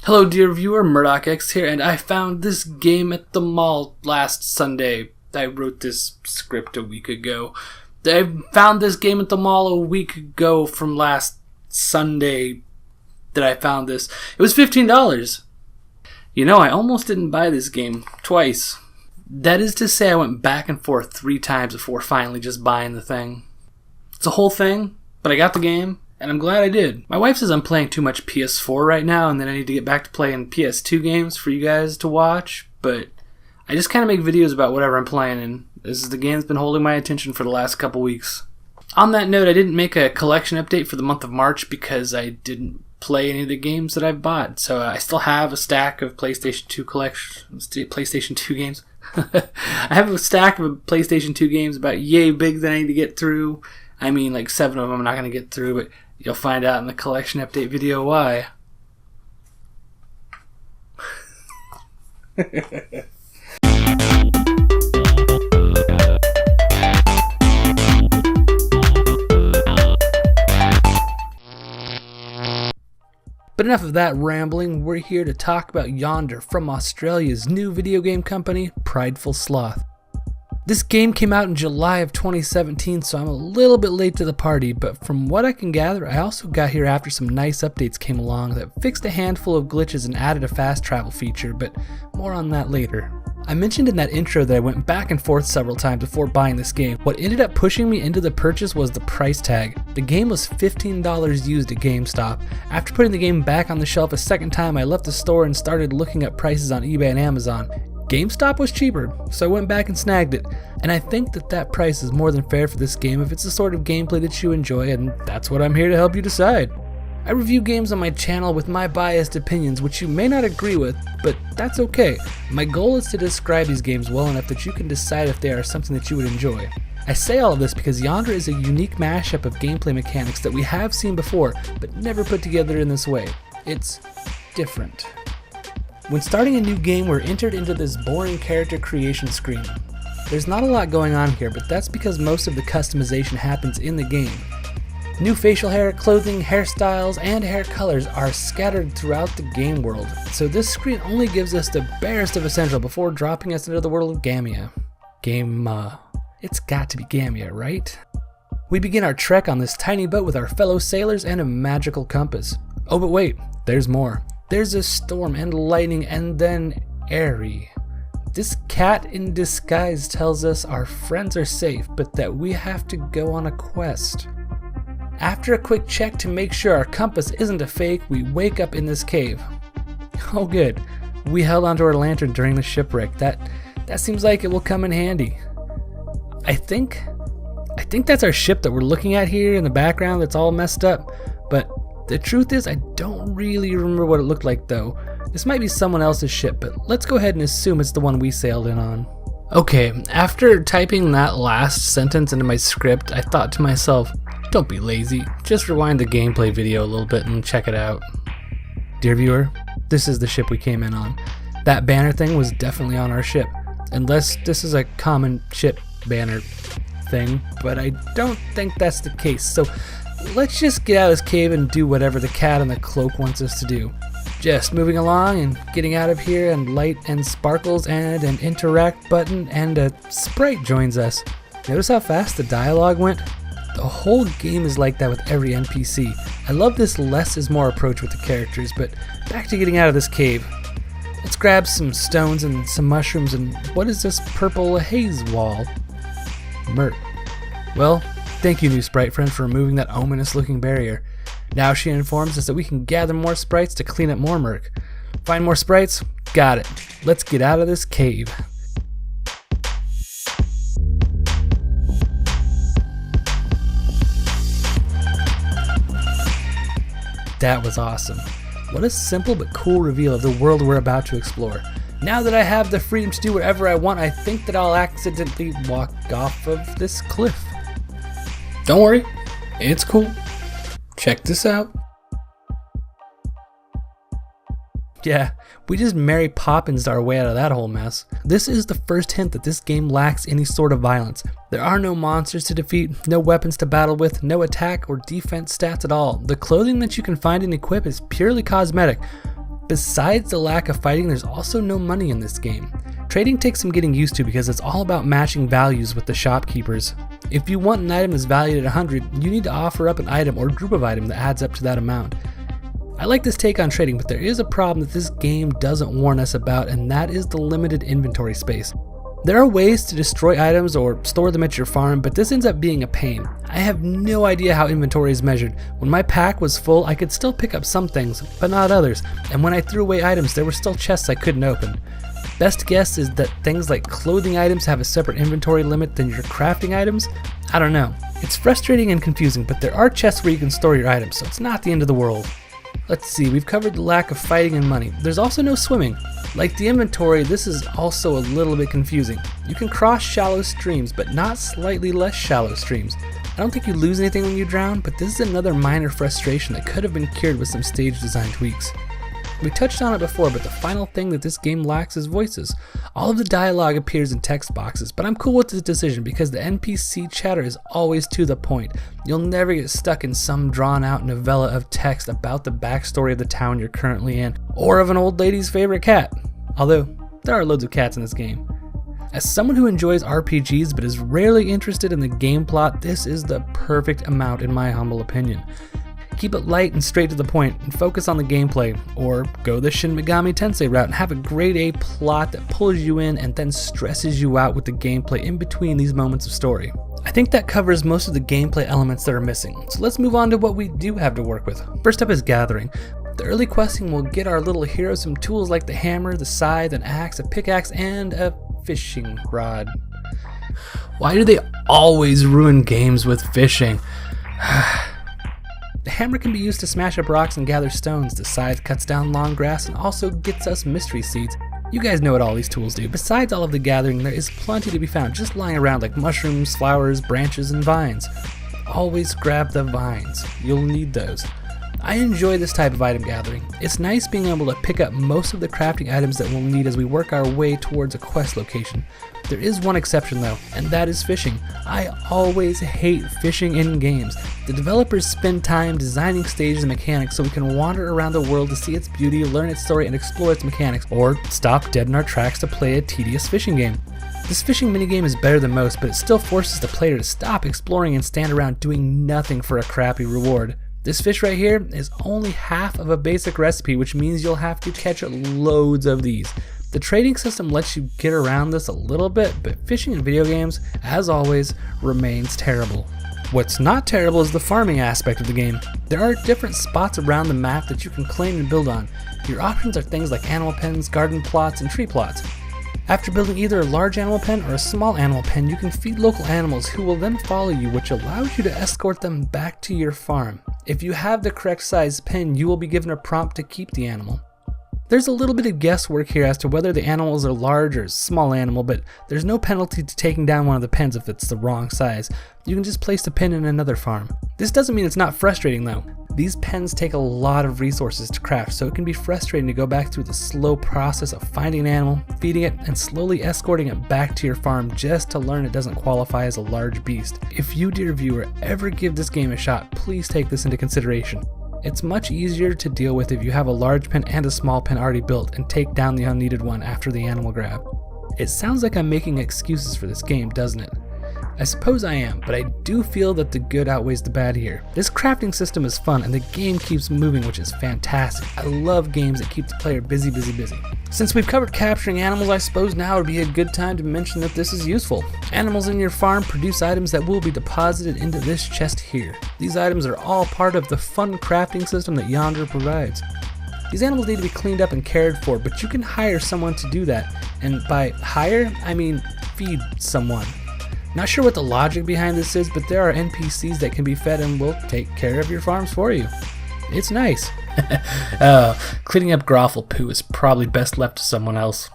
Hello dear viewer, MurdockEx here, and I found this game at the mall last Sunday. I wrote this script a week ago. I found this game at the mall a week ago from last Sunday that I found this. It was $15. You know, I almost didn't buy this game twice. That is to say, I went back and forth 3 times before finally just buying the thing. It's a whole thing, but I got the game. And I'm glad I did. My wife says I'm playing too much PS4 right now, and then I need to get back to playing PS2 games for you guys to watch, but I just kind of make videos about whatever I'm playing, and the game's been holding my attention for the last couple weeks. On that note, I didn't make a collection update for the month of March because I didn't play any of the games that I've bought, so I still have a stack of PlayStation 2 games. I have a stack of PlayStation 2 games about yay big that I need to get through. I mean, like 7 of them I'm not going to get through, but you'll find out in the collection update video why. But enough of that rambling, we're here to talk about Yonder from Australia's new video game company, Prideful Sloth. This game came out in July of 2017, so I'm a little bit late to the party, but from what I can gather, I also got here after some nice updates came along that fixed a handful of glitches and added a fast travel feature, but more on that later. I mentioned in that intro that I went back and forth several times before buying this game. What ended up pushing me into the purchase was the price tag. The game was $15 used at GameStop. After putting the game back on the shelf a second time, I left the store and started looking up prices on eBay and Amazon. GameStop was cheaper, so I went back and snagged it, and I think that price is more than fair for this game if it's the sort of gameplay that you enjoy, and that's what I'm here to help you decide. I review games on my channel with my biased opinions, which you may not agree with, but that's okay. My goal is to describe these games well enough that you can decide if they are something that you would enjoy. I say all of this because Yonder is a unique mashup of gameplay mechanics that we have seen before, but never put together in this way. It's different. When starting a new game, we're entered into this boring character creation screen. There's not a lot going on here, but that's because most of the customization happens in the game. New facial hair, clothing, hairstyles, and hair colors are scattered throughout the game world, so this screen only gives us the barest of essential before dropping us into the world of Gamia. It's got to be Gamia, right? We begin our trek on this tiny boat with our fellow sailors and a magical compass. Oh, but wait, there's more. There's a storm and lightning and then Airy. This cat in disguise tells us our friends are safe, but that we have to go on a quest. After a quick check to make sure our compass isn't a fake, we wake up in this cave. Oh good, we held onto our lantern during the shipwreck. That seems like it will come in handy. I think that's our ship that we're looking at here in the background that's all messed up, but the truth is, I don't really remember what it looked like though. This might be someone else's ship, but let's go ahead and assume it's the one we sailed in on. Okay, after typing that last sentence into my script, I thought to myself, don't be lazy, just rewind the gameplay video a little bit and check it out. Dear viewer, this is the ship we came in on. That banner thing was definitely on our ship, unless this is a common ship banner thing, but I don't think that's the case, so let's just get out of this cave and do whatever the cat in the cloak wants us to do. Just moving along and getting out of here, and light and sparkles and an interact button and a sprite joins us. Notice how fast the dialogue went? The whole game is like that with every NPC. I love this less is more approach with the characters, but back to getting out of this cave. Let's grab some stones and some mushrooms, and what is this purple haze wall? Murk. Well, thank you, new sprite friend, for removing that ominous looking barrier. Now she informs us that we can gather more sprites to clean up more murk. Find more sprites? Got it. Let's get out of this cave. That was awesome. What a simple but cool reveal of the world we're about to explore. Now that I have the freedom to do whatever I want, I think that I'll accidentally walk off of this cliff. Don't worry, it's cool. Check this out. Yeah, we just Mary Poppins'd our way out of that whole mess. This is the first hint that this game lacks any sort of violence. There are no monsters to defeat, no weapons to battle with, no attack or defense stats at all. The clothing that you can find and equip is purely cosmetic. Besides the lack of fighting, there's also no money in this game. Trading takes some getting used to because it's all about matching values with the shopkeepers. If you want an item that's valued at 100, you need to offer up an item or group of items that adds up to that amount. I like this take on trading, but there is a problem that this game doesn't warn us about, and that is the limited inventory space. There are ways to destroy items or store them at your farm, but this ends up being a pain. I have no idea how inventory is measured. When my pack was full, I could still pick up some things, but not others, and when I threw away items, there were still chests I couldn't open. Best guess is that things like clothing items have a separate inventory limit than your crafting items? I don't know. It's frustrating and confusing, but there are chests where you can store your items, so it's not the end of the world. Let's see, we've covered the lack of fighting and money. There's also no swimming. Like the inventory, this is also a little bit confusing. You can cross shallow streams, but not slightly less shallow streams. I don't think you lose anything when you drown, but this is another minor frustration that could have been cured with some stage design tweaks. We touched on it before, but the final thing that this game lacks is voices. All of the dialogue appears in text boxes, but I'm cool with this decision because the NPC chatter is always to the point. You'll never get stuck in some drawn out novella of text about the backstory of the town you're currently in, or of an old lady's favorite cat. Although, there are loads of cats in this game. As someone who enjoys RPGs but is rarely interested in the game plot, this is the perfect amount in my humble opinion. Keep it light and straight to the point and focus on the gameplay, or go the Shin Megami Tensei route and have a grade A plot that pulls you in and then stresses you out with the gameplay in between these moments of story. I think that covers most of the gameplay elements that are missing, so let's move on to what we do have to work with. First up is gathering. The early questing will get our little hero some tools like the hammer, the scythe, an axe, a pickaxe, and a fishing rod. Why do they always ruin games with fishing? The hammer can be used to smash up rocks and gather stones. The scythe cuts down long grass and also gets us mystery seeds. You guys know what all these tools do. Besides all of the gathering, there is plenty to be found just lying around like mushrooms, flowers, branches, and vines. Always grab the vines. You'll need those. I enjoy this type of item gathering. It's nice being able to pick up most of the crafting items that we'll need as we work our way towards a quest location. There is one exception though, and that is fishing. I always hate fishing in games. The developers spend time designing stages and mechanics so we can wander around the world to see its beauty, learn its story, and explore its mechanics, or stop dead in our tracks to play a tedious fishing game. This fishing minigame is better than most, but it still forces the player to stop exploring and stand around doing nothing for a crappy reward. This fish right here is only half of a basic recipe, which means you'll have to catch loads of these. The trading system lets you get around this a little bit, but fishing in video games, as always, remains terrible. What's not terrible is the farming aspect of the game. There are different spots around the map that you can claim and build on. Your options are things like animal pens, garden plots, and tree plots. After building either a large animal pen or a small animal pen, you can feed local animals who will then follow you, which allows you to escort them back to your farm. If you have the correct size pen, you will be given a prompt to keep the animal. There's a little bit of guesswork here as to whether the animals are large or small animal, but there's no penalty to taking down one of the pens if it's the wrong size. You can just place the pen in another farm. This doesn't mean it's not frustrating though. These pens take a lot of resources to craft, so it can be frustrating to go back through the slow process of finding an animal, feeding it, and slowly escorting it back to your farm just to learn it doesn't qualify as a large beast. If you, dear viewer, ever give this game a shot, please take this into consideration. It's much easier to deal with if you have a large pen and a small pen already built and take down the unneeded one after the animal grab. It sounds like I'm making excuses for this game, doesn't it? I suppose I am, but I do feel that the good outweighs the bad here. This crafting system is fun and the game keeps moving, which is fantastic. I love games that keep the player busy. Since we've covered capturing animals, I suppose now would be a good time to mention that this is useful. Animals in your farm produce items that will be deposited into this chest here. These items are all part of the fun crafting system that Yonder provides. These animals need to be cleaned up and cared for, but you can hire someone to do that. And by hire, I mean feed someone. Not sure what the logic behind this is, but there are NPCs that can be fed and will take care of your farms for you. It's nice. Cleaning up Groffle poo is probably best left to someone else.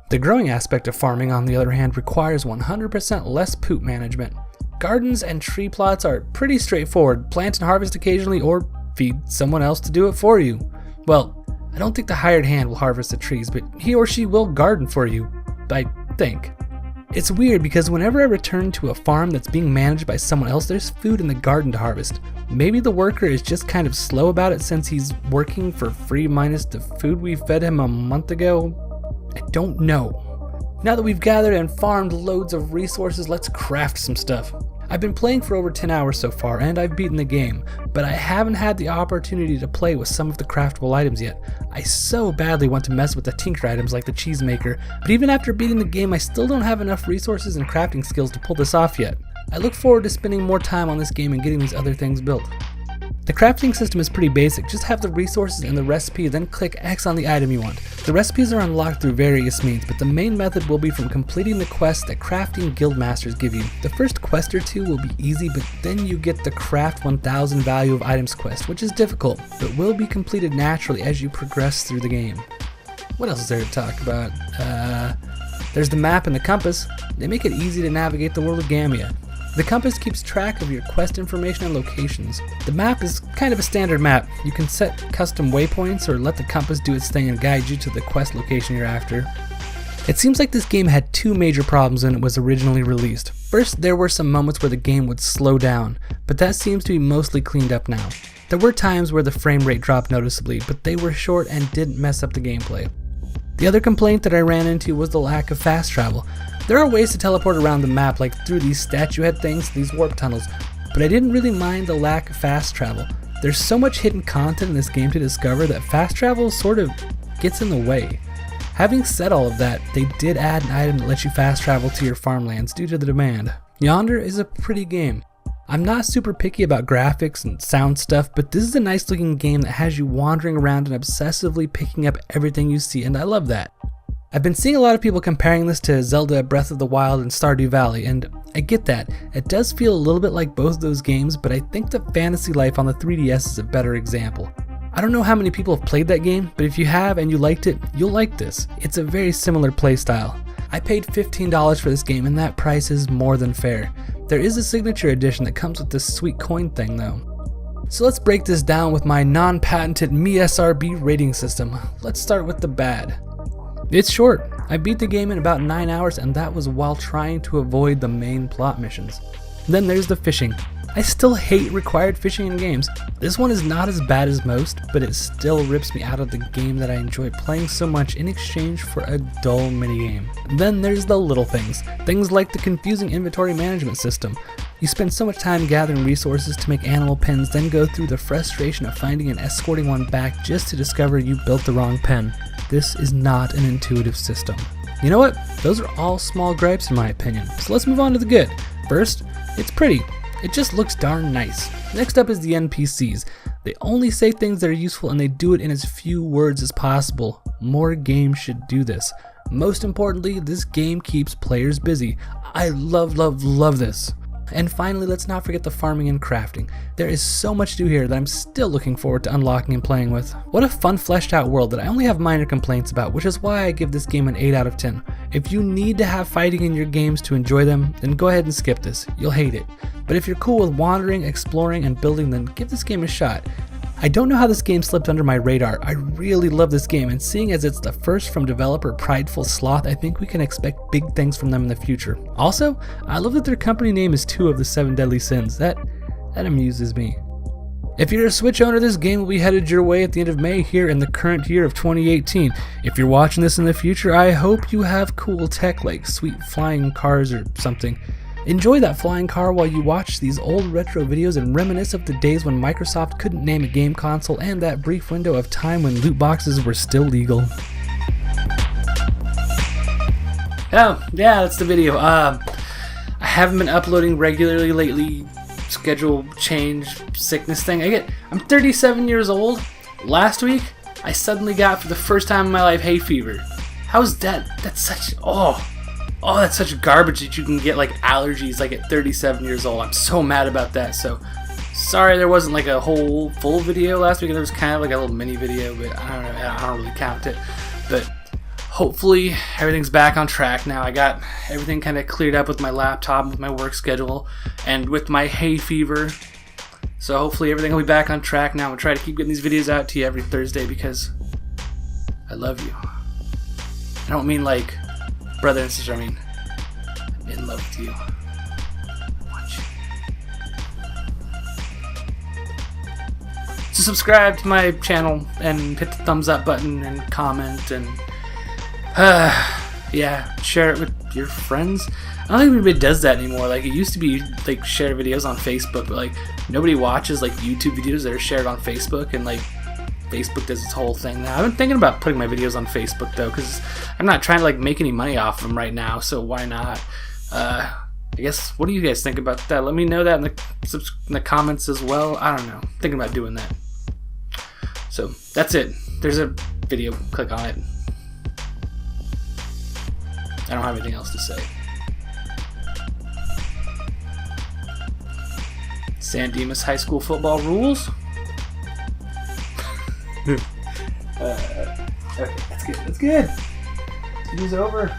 The growing aspect of farming, on the other hand, requires 100% less poop management. Gardens and tree plots are pretty straightforward. Plant and harvest occasionally, or feed someone else to do it for you. Well, I don't think the hired hand will harvest the trees, but he or she will garden for you, I think. It's weird because whenever I return to a farm that's being managed by someone else, there's food in the garden to harvest. Maybe the worker is just kind of slow about it since he's working for free minus the food we fed him a month ago. I don't know. Now that we've gathered and farmed loads of resources, let's craft some stuff. I've been playing for over 10 hours so far and I've beaten the game, but I haven't had the opportunity to play with some of the craftable items yet. I so badly want to mess with the tinker items like the cheese maker, but even after beating the game I still don't have enough resources and crafting skills to pull this off yet. I look forward to spending more time on this game and getting these other things built. The crafting system is pretty basic, just have the resources and the recipe, then click X on the item you want. The recipes are unlocked through various means, but the main method will be from completing the quests that crafting guild masters give you. The first quest or two will be easy, but then you get the craft 1000 value of items quest, which is difficult, but will be completed naturally as you progress through the game. What else is there to talk about? There's the map and the compass. They make it easy to navigate the world of Gamia. The compass keeps track of your quest information and locations. The map is kind of a standard map. You can set custom waypoints or let the compass do its thing and guide you to the quest location you're after. It seems like this game had two major problems when it was originally released. First, there were some moments where the game would slow down, but that seems to be mostly cleaned up now. There were times where the frame rate dropped noticeably, but they were short and didn't mess up the gameplay. The other complaint that I ran into was the lack of fast travel. There are ways to teleport around the map, like through these statue head things, these warp tunnels, but I didn't really mind the lack of fast travel. There's so much hidden content in this game to discover that fast travel sort of gets in the way. Having said all of that, they did add an item that lets you fast travel to your farmlands due to the demand. Yonder is a pretty game. I'm not super picky about graphics and sound stuff, but this is a nice looking game that has you wandering around and obsessively picking up everything you see, and I love that. I've been seeing a lot of people comparing this to Zelda Breath of the Wild and Stardew Valley, and I get that. It does feel a little bit like both those games, but I think the Fantasy Life on the 3DS is a better example. I don't know how many people have played that game, but if you have and you liked it, you'll like this. It's a very similar playstyle. I paid $15 for this game and that price is more than fair. There is a signature edition that comes with this sweet coin thing though. So let's break this down with my non-patented MeSRB rating system. Let's start with the bad. It's short. I beat the game in about 9 hours and that was while trying to avoid the main plot missions. Then there's the fishing. I still hate required fishing in games. This one is not as bad as most, but it still rips me out of the game that I enjoy playing so much in exchange for a dull minigame. Then there's the little things. Things like the confusing inventory management system. You spend so much time gathering resources to make animal pens, then go through the frustration of finding and escorting one back just to discover you built the wrong pen. This is not an intuitive system. You know what? Those are all small gripes in my opinion. So let's move on to the good. First, it's pretty. It just looks darn nice. Next up is the NPCs. They only say things that are useful and they do it in as few words as possible. More games should do this. Most importantly, this game keeps players busy. I love this. And finally, let's not forget the farming and crafting. There is so much to do here that I'm still looking forward to unlocking and playing with. What a fun, fleshed out world that I only have minor complaints about, which is why I give this game an 8 out of 10. If you need to have fighting in your games to enjoy them, then go ahead and skip this. You'll hate it. But if you're cool with wandering, exploring, and building, then give this game a shot. I don't know how this game slipped under my radar. I really love this game, and seeing as it's the first from developer Prideful Sloth, I think we can expect big things from them in the future. Also, I love that their company name is 2 of the 7 deadly sins. That amuses me. If you're a Switch owner, this game will be headed your way at the end of May here in the current year of 2018. If you're watching this in the future, I hope you have cool tech like sweet flying cars or something. Enjoy that flying car while you watch these old retro videos and reminisce of the days when Microsoft couldn't name a game console and that brief window of time when loot boxes were still legal. Oh, yeah, that's the video. I haven't been uploading regularly lately. Schedule change, sickness thing. I'm 37 years old. Last week, I suddenly got, for the first time in my life, hay fever. How's that? That's such garbage that you can get like allergies like at 37 years old. I'm so mad about that. So sorry there wasn't like a whole full video last week. There was kind of like a little mini video, but I don't really count it. But hopefully everything's back on track now. I got everything kind of cleared up with my laptop, with my work schedule, and with my hay fever. So hopefully everything will be back on track now. I'm gonna try to keep getting these videos out to you every Thursday because I love you. I don't mean like brother and sister, I mean in love with you. Watch. So subscribe to my channel and hit the thumbs up button and comment and yeah, share it with your friends. I don't think anybody does that anymore. Like, it used to be like share videos on Facebook, but like nobody watches like YouTube videos that are shared on Facebook, and like Facebook does its whole thing now. I've been thinking about putting my videos on Facebook though, because I'm not trying to like make any money off them right now, so why not? I guess, what do you guys think about that? Let me know that in the comments as well. I don't know. I'm thinking about doing that. So that's it. There's a video. Click on it. I don't have anything else to say. San Dimas High School football rules. Okay, that's good. That's good. It is over.